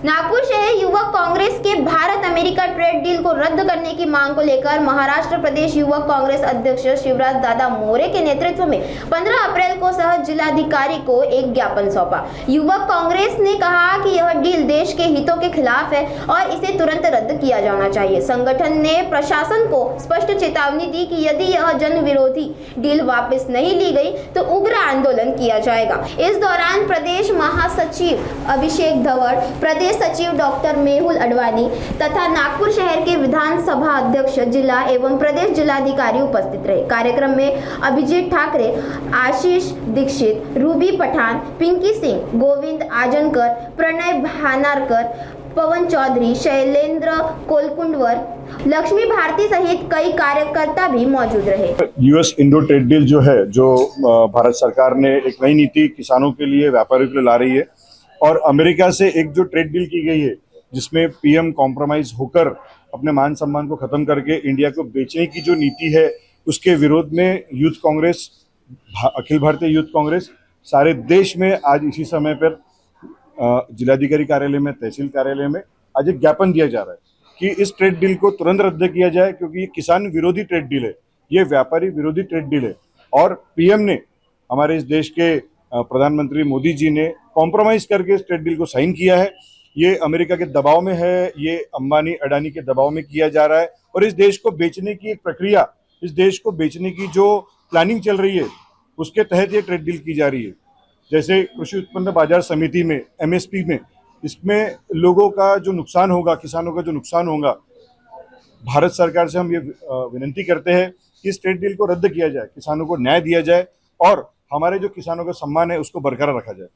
नागपुर शहर युवक कांग्रेस के भारत अमेरिका ट्रेड डील को रद्द करने की मांग को लेकर महाराष्ट्र प्रदेश युवक कांग्रेस अध्यक्ष शिवराज दादा मोरे के नेतृत्व में 15 अप्रैल को सह जिलाधिकारी को एक ज्ञापन सौंपा। युवक कांग्रेस ने कहा कि यह डील देश के हितों के खिलाफ है और इसे तुरंत रद्द किया जाना चाहिए। संगठन ने प्रशासन को स्पष्ट चेतावनी दी कि यदि यह जन विरोधी डील वापस नहीं ली गई तो उग्र आंदोलन किया जाएगा। इस दौरान प्रदेश महासचिव अभिषेक धवड़, प्रदेश सचिव डॉक्टर मेहुल अडवाणी तथा नागपुर शहर के विधानसभा अध्यक्ष जिला एवं प्रदेश जिलाधिकारी उपस्थित रहे। कार्यक्रम में अभिजीत ठाकरे, आशीष दीक्षित, रूबी पठान, पिंकी सिंह, गोविंद आजनकर, प्रणय भानारकर, पवन चौधरी, शैलेंद्र कोलकुंडवर, लक्ष्मी भारती सहित कई कार्यकर्ता भी मौजूद रहे। यूएस इंडो ट्रेड डील जो है, जो भारत सरकार ने एक नई नीति किसानों के लिए, व्यापारियों के लिए ला रही है, और अमेरिका से एक जो ट्रेड डील की गई है जिसमें पीएम कॉम्प्रोमाइज होकर अपने मान सम्मान को खत्म करके इंडिया को बेचने की जो नीति है, उसके विरोध में यूथ कांग्रेस, अखिल भारतीय यूथ कांग्रेस सारे देश में आज इसी समय पर जिलाधिकारी कार्यालय में, तहसील कार्यालय में आज एक ज्ञापन दिया जा रहा है कि इस ट्रेड डील को तुरंत रद्द किया जाए, क्योंकि ये किसान विरोधी ट्रेड डील है, ये व्यापारी विरोधी ट्रेड डील है। और पीएम ने, हमारे इस देश के प्रधानमंत्री मोदी जी ने कॉम्प्रोमाइज करके इस ट्रेड डील को साइन किया है। ये अमेरिका के दबाव में है, ये अंबानी अडानी के दबाव में किया जा रहा है, और इस देश को बेचने की एक प्रक्रिया, इस देश को बेचने की जो प्लानिंग चल रही है उसके तहत ये ट्रेड डील की जा रही है। जैसे कृषि उत्पन्न बाजार समिति में, एमएसपी में, इसमें लोगों का जो नुकसान होगा, किसानों का जो नुकसान होगा, भारत सरकार से हम ये विनती करते हैं कि इस ट्रेड डील को रद्द किया जाए, किसानों को न्याय दिया जाए और हमारे जो किसानों का सम्मान है उसको बरकरार रखा जाए।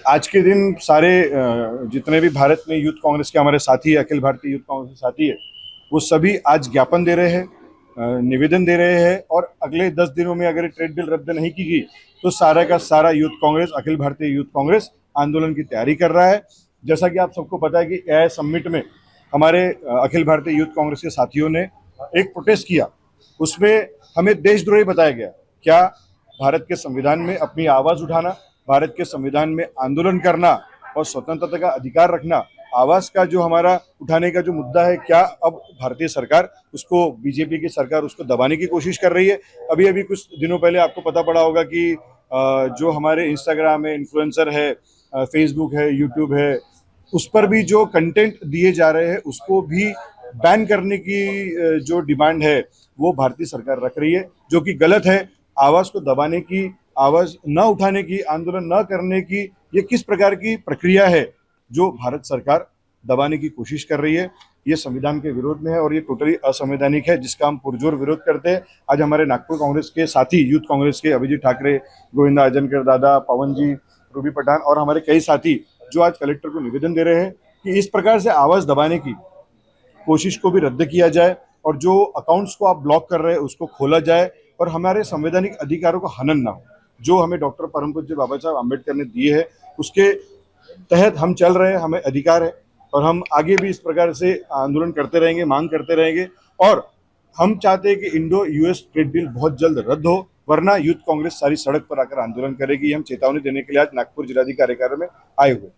आज के दिन सारे जितने भी भारत में यूथ कांग्रेस के हमारे साथी है, अखिल भारतीय यूथ कांग्रेस के साथी है, वो सभी आज ज्ञापन दे रहे हैं, निवेदन दे रहे हैं, और अगले 10 दिनों में अगर ट्रेड डील रद्द नहीं की गई तो सारा का सारा यूथ कांग्रेस, अखिल भारतीय यूथ कांग्रेस आंदोलन की तैयारी कर रहा है। जैसा कि आप सबको पता है कि एआई समिट में हमारे अखिल भारतीय यूथ कांग्रेस के साथियों ने एक प्रोटेस्ट किया, उसमें हमें देशद्रोही बताया गया। क्या भारत के संविधान में अपनी आवाज़ उठाना, भारत के संविधान में आंदोलन करना और स्वतंत्रता का अधिकार रखना, आवाज़ का जो हमारा उठाने का जो मुद्दा है, क्या अब भारतीय सरकार उसको, बीजेपी की सरकार उसको दबाने की कोशिश कर रही है? अभी कुछ दिनों पहले आपको पता पड़ा होगा कि जो हमारे इंस्टाग्राम है, इन्फ्लुएंसर है, फेसबुक है, यूट्यूब है, उस पर भी जो कंटेंट दिए जा रहे हैं उसको भी बैन करने की जो डिमांड है वो भारतीय सरकार रख रही है, जो कि गलत है। आवाज़ को दबाने की, आवाज़ न उठाने की, आंदोलन न करने की, ये किस प्रकार की प्रक्रिया है जो भारत सरकार दबाने की कोशिश कर रही है? ये संविधान के विरोध में है और ये टोटली असंवैधानिक है, जिसका हम पुरजोर विरोध करते हैं। आज हमारे नागपुर कांग्रेस के साथी, यूथ कांग्रेस के अभिजीत ठाकरे, गोविंद आजनकर दादा, पवन जी, रूबी पठान और हमारे कई साथी जो आज कलेक्टर को निवेदन दे रहे हैं कि इस प्रकार से आवाज़ दबाने की कोशिश को भी रद्द किया जाए, और जो अकाउंट्स को आप ब्लॉक कर रहे हैं उसको खोला जाए, और हमारे संवैधानिक अधिकारों का हनन ना हो, जो हमें डॉक्टर परम पूज्य बाबा साहब अम्बेडकर ने दिए हैं, उसके तहत हम चल रहे हैं, हमें अधिकार है, और हम आगे भी इस प्रकार से आंदोलन करते रहेंगे, मांग करते रहेंगे। और हम चाहते हैं कि इंडो यूएस ट्रेड डील बहुत जल्द रद्द हो, वरना यूथ कांग्रेस सारी सड़क पर आकर आंदोलन करेगी। हम चेतावनी देने के लिए आज नागपुर जिलाधिकारी कार्यालय में आए हुए।